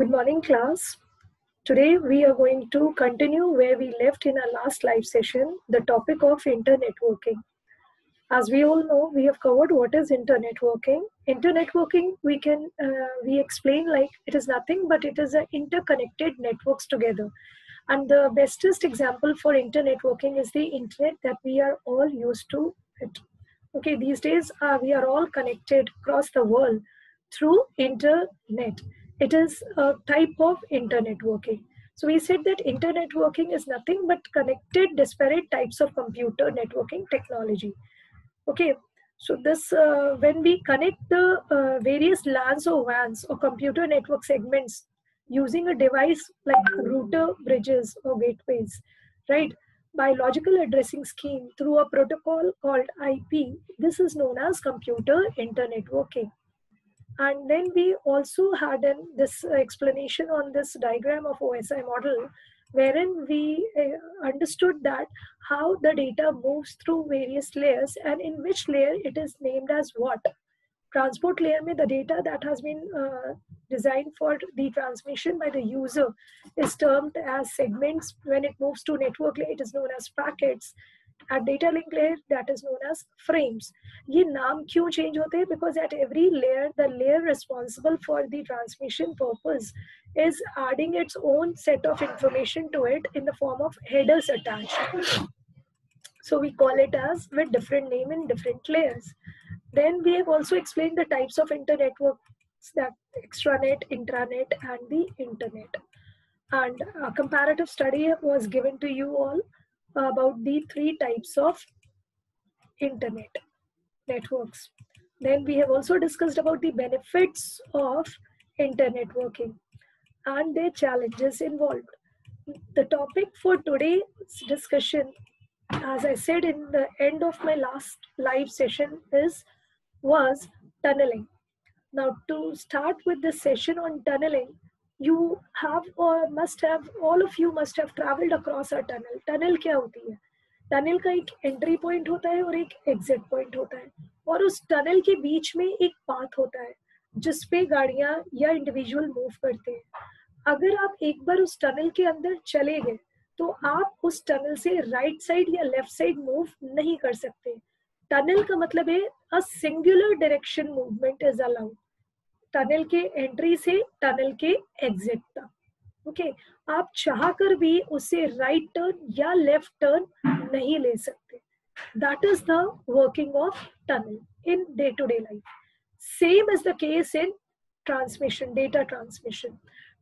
Good morning, class. Today we are going to continue where we left in our last live session, the topic of internetworking. As we all know, we have covered what is internetworking. Internetworking, we explain like it is nothing but it is a interconnected networks together. And the bestest example for internetworking is the internet that we are all used to. Okay, these days we are all connected across the world through internet. It is a type of internet working. So we said that internet working is nothing but connected disparate types of computer networking technology. Okay, so this when we connect the various LANs or WANs or computer network segments using a device like router, bridges or gateways, right? By logical addressing scheme through a protocol called IP, this is known as computer internetworking. And then we also had this explanation on this diagram of OSI model, wherein we understood that how the data moves through various layers and in which layer it is named as what. Transport layer में the data that has been designed for the transmission by the user is termed as segments. When it moves to network layer, it is known as packets. At data link layer, that is known as frames. ये नाम क्यों change होते हैं? Because at every layer, the layer responsible for the transmission purpose is adding its own set of information to it in the form of headers attached. So we call it as with different name in different layers. Then we have also explained the types of internetworks, that extranet, intranet, and the internet. And a comparative study was given to you all about the three types of internet networks. Then we have also discussed about the benefits of internet working and their challenges involved. The topic for today's discussion, as I said in the end of my last live session, was tunneling. Now, to start with this session on tunneling, you have or must have, all of you must have traveled across a tunnel. Tunnel क्या होती है? Tunnel का एक entry point होता है और एक exit point होता है, और उस टनल के बीच में एक पाथ होता है जिसपे गाड़ियां या इंडिविजुअल मूव करते हैं. अगर आप एक बार उस टनल के अंदर चले गए तो आप उस टनल से राइट साइड या लेफ्ट साइड मूव नहीं कर सकते. टनल का मतलब है a singular direction movement is allowed. Tunnel के एंट्री से टनल के एग्जिट तक. ओके, आप चाह कर भी उससे राइट टर्न या लेफ्ट टर्न नहीं ले सकते. That is the working of tunnel in day to day life. Same is the case in transmission, data transmission.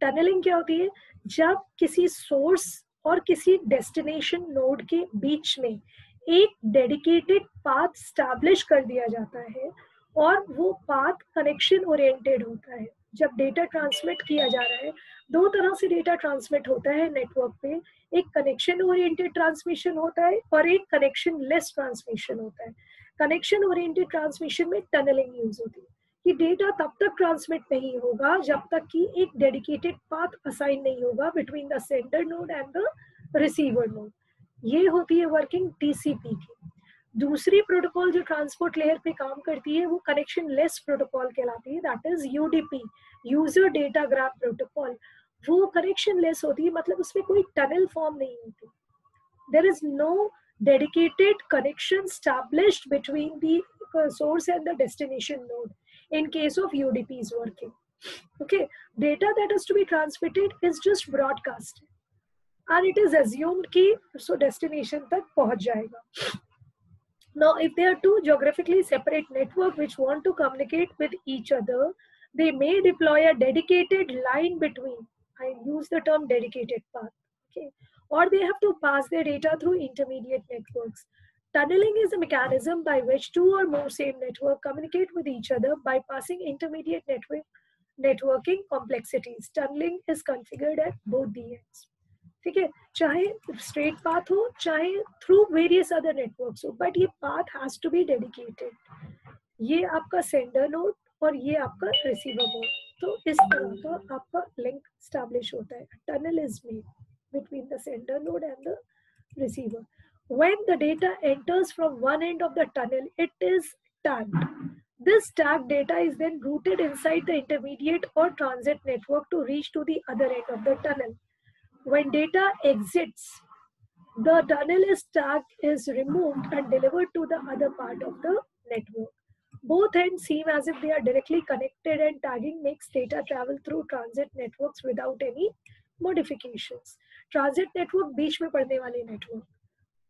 Tunneling क्या होती है? जब किसी सोर्स और किसी डेस्टिनेशन नोड के बीच में एक डेडिकेटेड पाथ स्टैब्लिश कर दिया जाता है और वो पाथ कनेक्शन ओरिएंटेड होता है. जब डेटा ट्रांसमिट किया जा रहा है, दो तरह से डेटा ट्रांसमिट होता है नेटवर्क पे. एक कनेक्शन ओरिएंटेड ट्रांसमिशन होता है और एक कनेक्शन लेस ट्रांसमिशन होता है. कनेक्शन ओरिएंटेड ट्रांसमिशन में टनलिंग यूज होती है कि डेटा तब तक ट्रांसमिट नहीं होगा जब तक कि एक डेडिकेटेड पाथ असाइन नहीं होगा between the sender node and the receiver node. ये होती है वर्किंग टीसीपी की. दूसरी प्रोटोकॉल जो ट्रांसपोर्ट लेयर पे काम करती है वो कनेक्शन लेस प्रोटोकॉल कहलाती है. That is UDP, user data graph protocol. वो कनेक्शन लेस होती है, मतलब उसमें कोई टनल फॉर्म नहीं होती. There is no dedicated connection established between the source and the destination node in case of UDP is working. Okay, data that is to be transmitted is just broadcast and it is assumed कि so destination तक पहुंच जाएगा. Now, if there are two geographically separate networks which want to communicate with each other, they may deploy a dedicated line between. I use the term dedicated path. Okay, or they have to pass their data through intermediate networks. Tunneling is a mechanism by which two or more same network communicate with each other by passing intermediate networking complexities. Tunneling is configured at both the ends. ठीक है, चाहे straight path हो चाहे through various other networks हो, but ये path has to be dedicated. ये आपका sender node और ये आपका रिसीवर नोड. तो इस तरह का आपका लिंक स्टैब्लिश होता है. Tunnel is made between the sender node and the receiver. When the data enters from one end of the tunnel, it is tagged. This tagged data is then routed inside the intermediate or transit network to reach to the other end of the tunnel. When data exits, the tunnel is tagged, is removed and delivered to the other part of the network. Both ends seem as if they are directly connected, and tagging makes data travel through transit networks without any modifications. Transit network बीच में पड़ने वाले network.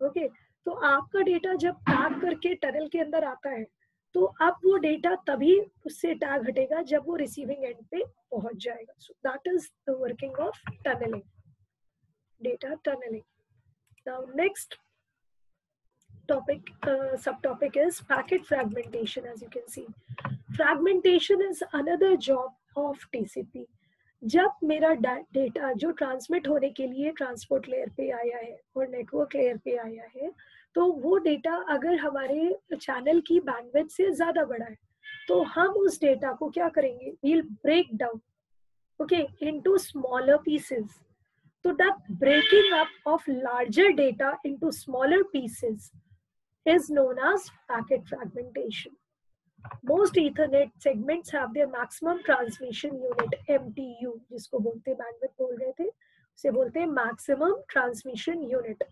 Okay, तो आपका data जब tag करके tunnel के अंदर आता है, तो अब वो डेटा तभी उससे टैग हटेगा जब वो रिसीविंग एंड पे पहुंच जाएगा. So that is the working of tunneling, data tunneling. Now next topic, subtopic is packet fragmentation. As you can see, fragmentation is another job of TCP. जब मेरा डेटा जो ट्रांसमिट होने के लिए ट्रांसपोर्ट लेयर पे आया है और नेटवर्क लेयर पे आया है, तो वो डेटा अगर हमारे चैनल की बैंडविड्थ से ज्यादा बड़ा है, तो हम उस डेटा को क्या करेंगे, we'll break down, okay, into smaller pieces. So that breaking up of larger data into smaller pieces is known as packet fragmentation. Most Ethernet segments have their maximum transmission unit, MTU, जिसको बोलते हैं bandwidth बोल रहे थे, उसे बोलते हैं maximum transmission unit,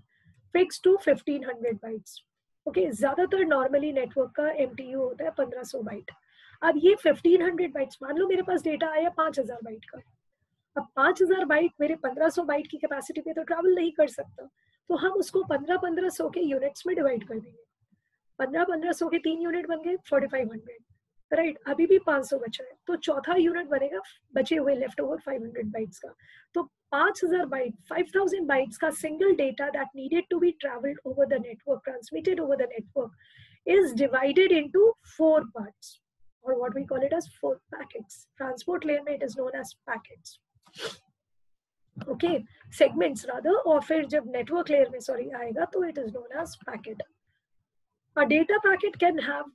fixed to 1500 bytes. Okay, ज्यादातर normally network का MTU होता है 1500 byte. अब ये 1500 bytes, मान लो मेरे पास डेटा आया 5000 byte का. अब 5000 बाइट मेरे 1500 बाइट की कैपेसिटी पे तो ट्रैवल नहीं कर सकता, तो हम उसको 1500 के यूनिट्स में डिवाइड कर देंगे. 1500 के 3 यूनिट बन गए 4500, राइट. अभी भी 500 बचा है, तो चौथा यूनिट बनेगा बचे हुए लेफ्ट ओवर 500 बाइट्स का. तो 5000 बाइट, 5000 बाइट्स का single data that needed to be travelled over the network, transmitted over the network, is divided into 4 parts, or what we call it as 4 packets. Transport layer में it is known as packets. Okay, segments rather, और फिर जब network layer में आएगा तो it is known as packet. A data packet can have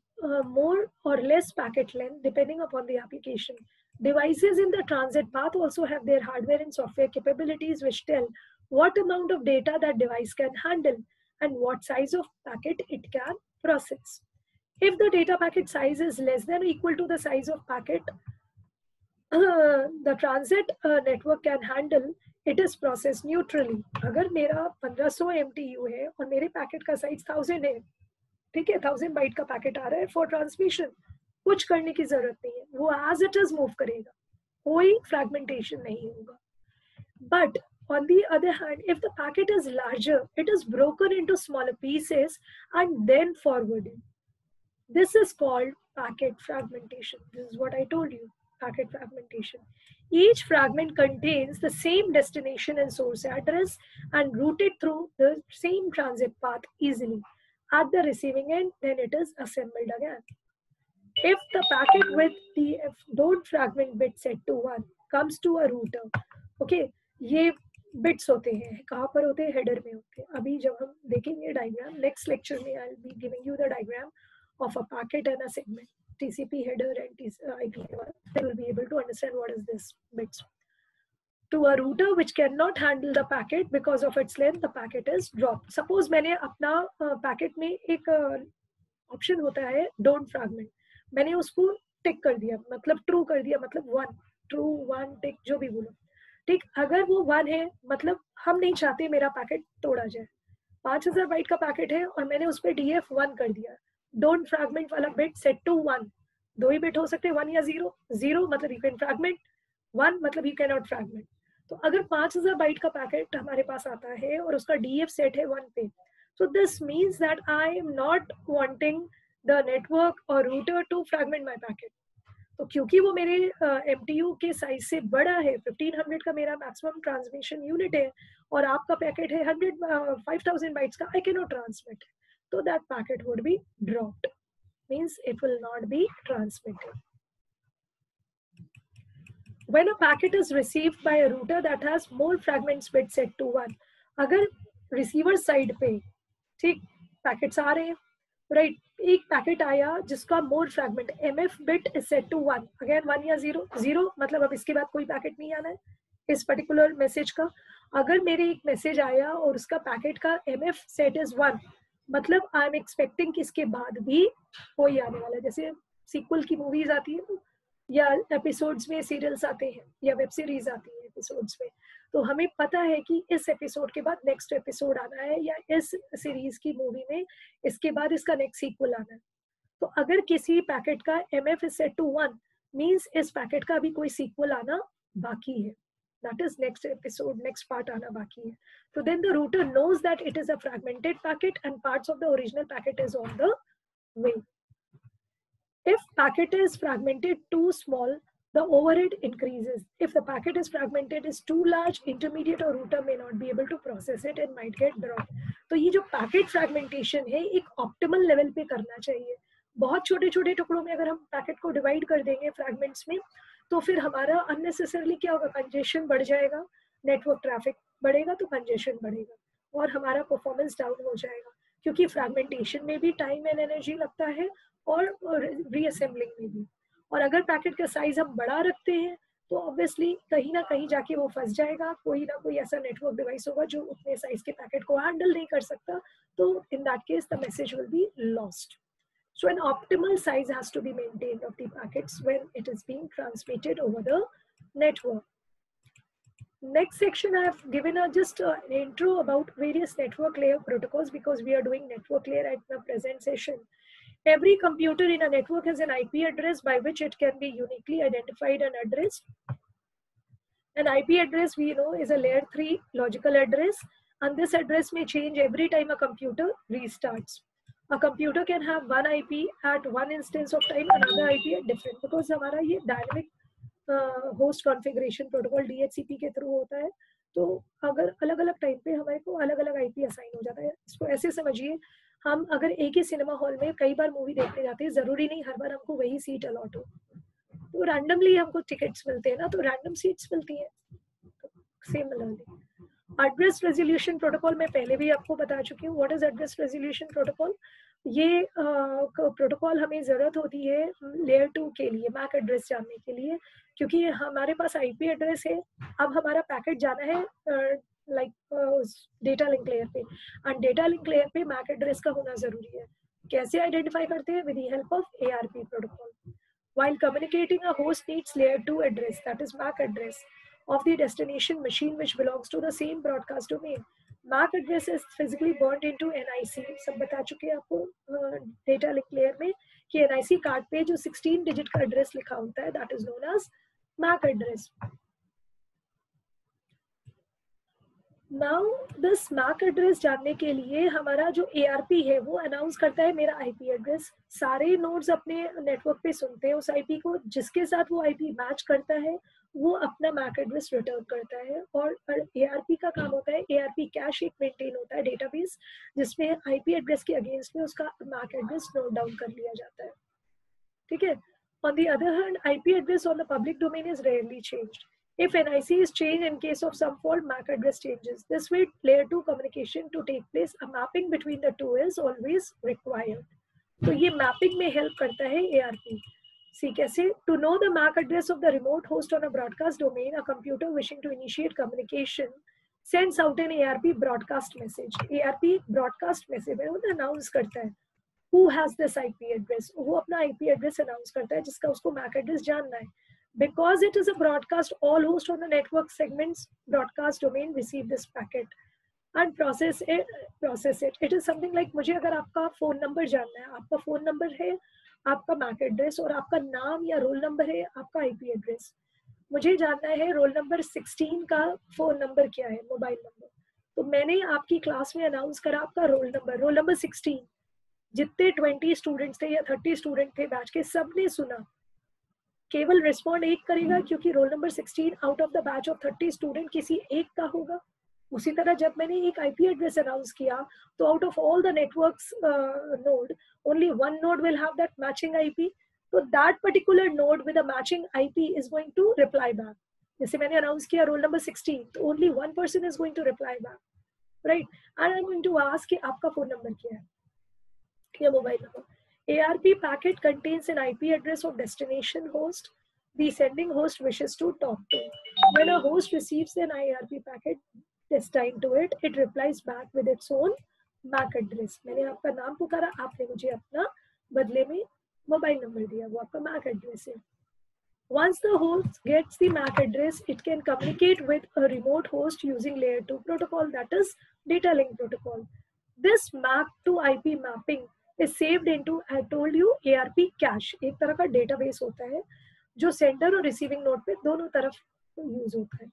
more or less packet length depending upon the application. Devices in the transit path also have their hardware and software capabilities which tell what amount of data that device can handle and what size of packet it can process. If the data packet size is less than or equal to the size of packet the transit network can handle, it is processed neutrally. अगर मेरा 1500 MTU है और मेरे packet का size 1000 है, ठीक है, 1000 bite का पैकेट आ रहा है फॉर ट्रांसमिशन, कुछ करने की जरूरत नहीं है, वो एज इट इज मूव करेगा, कोई फ्रैगमेंटेशन नहीं होगा. But on the other hand, if the packet is larger, it is broken into smaller pieces and then forwarded. This is called packet fragmentation. This is what I told you, packet fragmentation. Each fragment contains the same destination and source address and routed through the same transit path easily. At the receiving end, then it is assembled again. If the packet with the don't fragment bit set to 1 comes to a router, okay, ये bits होते हैं, कहाँ पर होते हैं, header में होते हैं. अभी जब हम देखेंगे diagram, next lecture में I'll be giving you the diagram of a packet and a segment, TCP header and IP header. They will be able to understand what is this bits. To a router which cannot handle the packet because of its length, the packet is dropped. Suppose मैंने अपना packet में एक option होता है don't fragment, मैंने उसको टिक कर दिया, मतलब ट्रू कर दिया, मतलब 1, ट्रू 1 टिक जो भी बोलो, ठीक. अगर वो 1 है मतलब हम नहीं चाहते मेरा पैकेट तोड़ा जाए, 5000 बाइट का पैकेट है और मैंने उस पर DF 1 कर दिया, डोंट फ्रैगमेंट वाला बिट सेट टू 1. दो ही बिट हो सकते हैं, 1 या 0. 0 मतलब यू कैन फ्रैगमेंट, 1 मतलब यू कैन नॉट फ्रैगमेंट. तो अगर 5000 बाइट का पैकेट हमारे पास आता है और उसका DF सेट है 1 पे, so this means that I am not wanting the network or router to fragment my packet. तो क्योंकि वो मेरे MTU के साइज से बड़ा है, 1500 का मेरा मैक्सिमम ट्रांसमिशन यूनिट है और आपका पैकेट है 5000 बाइट्स का, I cannot transmit. So that packet would be dropped, means it will not be transmitted. When a packet is received by a router that has more fragments bit set to 1, अगर receiver side पे ठीक packets आ रहे हैं, right, एक packet आया जिसका more fragment MF bit is set to 1, again 1 या 0. 0 मतलब अब इसके बाद कोई पैकेट नहीं आना है इस पर्टिकुलर मैसेज का. अगर मेरे एक मैसेज आया और उसका पैकेट का MF सेट इज 1, मतलब आई एम एक्सपेक्टिंग कि इसके बाद भी कोई आने वाला है. जैसे सीक्वल की मूवीज आती है या एपिसोड्स में सीरियल्स आते हैं या वेब सीरीज आती है एपिसोड्स में, तो हमें पता है कि इस एपिसोड के बाद नेक्स्ट एपिसोड आना है या इस सीरीज की मूवी में इसके बाद इसका नेक्स्ट सीक्वल आना है। तो अगर किसी पैकेट का MF is set to 1 means इस पैकेट का भी कोई सीक्वल आना बाकी है, that is next episode, next part आना बाकी है. So then the router knows that it is a fragmented packet and parts of the original packet is on the way. If packet is fragmented too small, the overhead increases. If the packet is fragmented is too large, intermediate or router may not be able to process it and might get dropped. तो ये जो packet fragmentation है एक optimal level पे करना चाहिए. बहुत छोटे छोटे टुकड़ों में अगर हम पैकेट को डिवाइड कर देंगे फ्रैगमेंट्स में, तो फिर हमारा अननेसेसरली क्या होगा, कंजेशन बढ़ जाएगा, नेटवर्क ट्रैफिक बढ़ेगा तो कंजेशन बढ़ेगा और हमारा परफॉर्मेंस डाउन हो जाएगा, क्योंकि फ्रैगमेंटेशन में भी टाइम एंड एनर्जी लगता है और रीअसेंबलिंग में भी. और अगर पैकेट का साइज हम बड़ा रखते हैं तो ऑब्वियसली कहीं ना कहीं जाके वो फंस जाएगा, कोई ना कोई ऐसा नेटवर्क डिवाइस होगा जो उतने साइज के पैकेट को हैंडल नहीं कर सकता, तो in that case the message will be lost. So an optimal size has to be maintained of the packets when it is being transmitted over the network. Next section I have given just an intro about various network layer protocols because we are doing network layer at the present session. Every computer in a network has an IP address by which it can be uniquely identified and addressed. An IP address we know is a layer 3 logical address, and this address may change every time a computer restarts. A computer can have one IP at one instance of time, another IP at different, because हमारा ये dynamic host configuration protocol DHCP के through होता है, तो अगर अलग अलग time पे हमारे को अलग अलग IP असाइन हो जाता है. इसको ऐसे समझिए, हम अगर एक ही सिनेमा हॉल में कई बार मूवी देखने जाते हैं, जरूरी नहीं हर बार हमको वही सीट अलॉट हो, तो रैंडमली हमको टिकट्स मिलते हैं ना, तो रैंडम सीट्स मिलती हैं. सिमिलरली एड्रेस रेजोल्यूशन प्रोटोकॉल मैं पहले भी आपको बता चुकी हूँ. What is address resolution protocol? ये प्रोटोकॉल हमें जरूरत होती है लेयर 2 के लिए, मैक एड्रेस जानने के लिए, क्योंकि हमारे पास आईपी एड्रेस है, अब हमारा पैकेट जाना है लाइक डेटा लिंक लेयर पे, एंड डेटा लिंक लेयर पे मैक एड्रेस का होना जरूरी है. कैसे आइडेंटिफाई करते हैं? With the help of ARP protocol. While communicating, a host needs layer 2 address, that is MAC address, of the destination machine which belongs to the same broadcast domain. MAC address is physically burnt into NIC. सब बता चुके हैं आपको data link layer में कि NIC card पे जो 16 digit का एड्रेस लिखा होता है, that is known as MAC address. Now this MAC address जानने के लिए हमारा जो ARP है वो अनाउंस करता है मेरा IP एड्रेस. सारे नोड्स अपने नेटवर्क पे सुनते हैं उस IP को, जिसके साथ वो IP मैच करता है वो अपना MAC एड्रेस रिटर्न करता है. और ARP का काम होता है, ARP कैश एक मेंटेन होता है डेटाबेस, जिसमें IP एड्रेस के अगेंस्ट में उसका MAC एड्रेस नोट डाउन कर लिया जाता है. ठीक है. On the other hand, IP address on the public domain is rarely changed. If NIC is changed in case of some fault, MAC address changes. This way, layer 2 communication to take place, a mapping between the two is always required. तो ये mapping में help करता है ARP. See कैसे? To know the MAC address of the remote host on a broadcast domain, a computer wishing to initiate communication sends out an ARP broadcast message. ARP broadcast message है, वो announce करता है who has this IP address. वो अपना IP address announce करता है जिसका उसको MAC address जानना है. Because it is a broadcast, all hosts on the network segments broadcast domain receive this packet and process it. It is something like मुझे अगर आपका फोन नंबर जानना है, आपका फोन नंबर है, आपका MAC एड्रेस, और आपका नाम या रोल नंबर है, आपका IP एड्रेस. मुझे जानना है रोल नंबर 16 का फोन नंबर क्या है, मोबाइल नंबर. तो मैंने आपकी क्लास में अनाउंस करा आपका रोल नंबर 16. जितने 20 स्टूडेंट्स थे या 30 स्टूडेंट थे बैच के, सबने सुना. केवल रिस्पॉन्ड एक करेगा क्योंकि role number 16 out of the batch of 30 student किसी एक का होगा. उसी तरह जब मैंने एक IP एड्रेस अनाउंस किया तो out of all the networks node only one node will have that matching IP. तो that particular node with a matching IP is going to reply back. जैसे मैंने अनाउंस किया रोल नंबर 16, तो only one person is going to reply back, right. And I am going to ask कि आपका phone number क्या है या mobile number. ARP packet contains an IP address of destination host the sending host wishes to talk to. When a host receives an ARP packet destined to it, it replies back with its own MAC address. मैंने आपका नाम पुकारा, आपने मुझे अपना बदले में mobile number दिया, वो आपका मैक एड्रेस है. Once the host gets the MAC address, it can communicate with a remote host using layer 2 protocol, that is data link protocol. This MAC to IP mapping is saved into, I told you, ARP cache. एक तरह का database होता है जो sender और receiving node पे दोनों तरफ यूज होता है.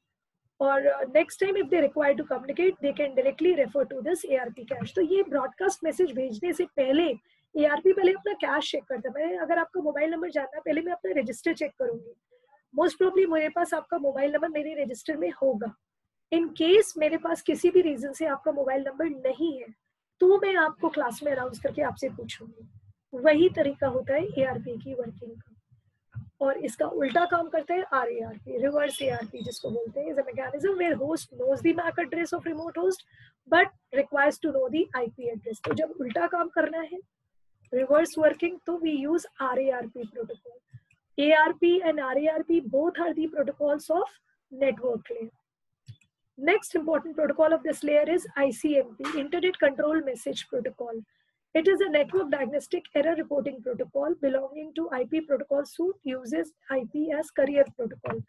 और next time if they require to communicate they can directly refer to this ARP cache. तो ये ब्रॉडकास्ट मैसेज भेजने से पहले ARP पहले अपना कैश चेक करता है. मैं अगर आपका मोबाइल नंबर जानना है, पहले मैं अपना रजिस्टर चेक करूंगी. मोस्ट प्रोबेबली मेरे पास आपका मोबाइल नंबर मेरे रजिस्टर में होगा. इन केस मेरे पास किसी भी रीजन से आपका मोबाइल नंबर नहीं है, तो मैं आपको क्लास में अनाउंस करके आपसे पूछूंगी. वही तरीका होता है ARP की वर्किंग का. और इसका उल्टा काम करता है RARP, रिवर्स ARP जिसको बोलते हैं, is a mechanism where host knows the MAC address of remote host but requires to know the IP address. तो जब उल्टा काम करना है, रिवर्स वर्किंग, तो we use RARP protocol. ARP and RARP both are the protocols of network layer. Next important protocol of this layer is ICMP, Internet Control Message Protocol. It is a network diagnostic error reporting protocol belonging to IP protocol suite, uses IP as carrier protocol.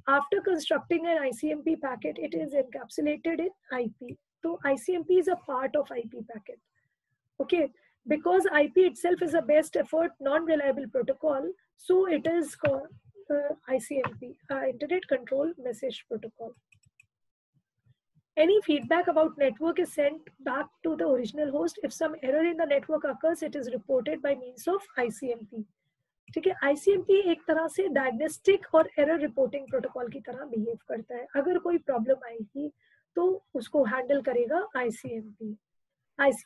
After constructing an ICMP packet, it is encapsulated in IP. So ICMP is a part of IP packet. Okay, because IP itself is a best effort non-reliable protocol, so it is called ICMP, Internet Control Message Protocol. Any feedback about network is sent back to the original host. If some error in the network occurs, it is reported by means of ICMP. ठीक है, ICMP एक तरह से diagnostic और error reporting protocol की तरह behave करता है. अगर कोई प्रॉब्लम आएगी तो उसको हैंडल करेगा ICMP.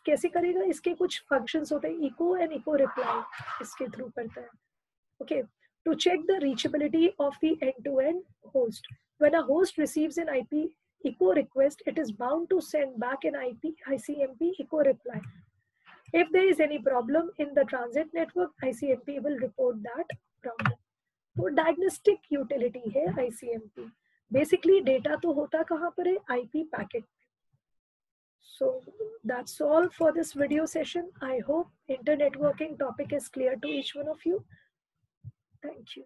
कैसे करेगा? इसके कुछ फंक्शंस होते हैं, इको एंड इको रिप्लाई इसके थ्रू करता है. Okay, to check the reachability of the end to end host. When a host receives an IP echo request, it is bound to send back an ICMP echo reply. If there is any problem in the transit network, ICMP will report that problem. तो diagnostic utility है ICMP. Basically data तो होता कहाँ पर है? IP packet. So that's all for this video session. I hope internet networking topic is clear to each one of you. Thank you.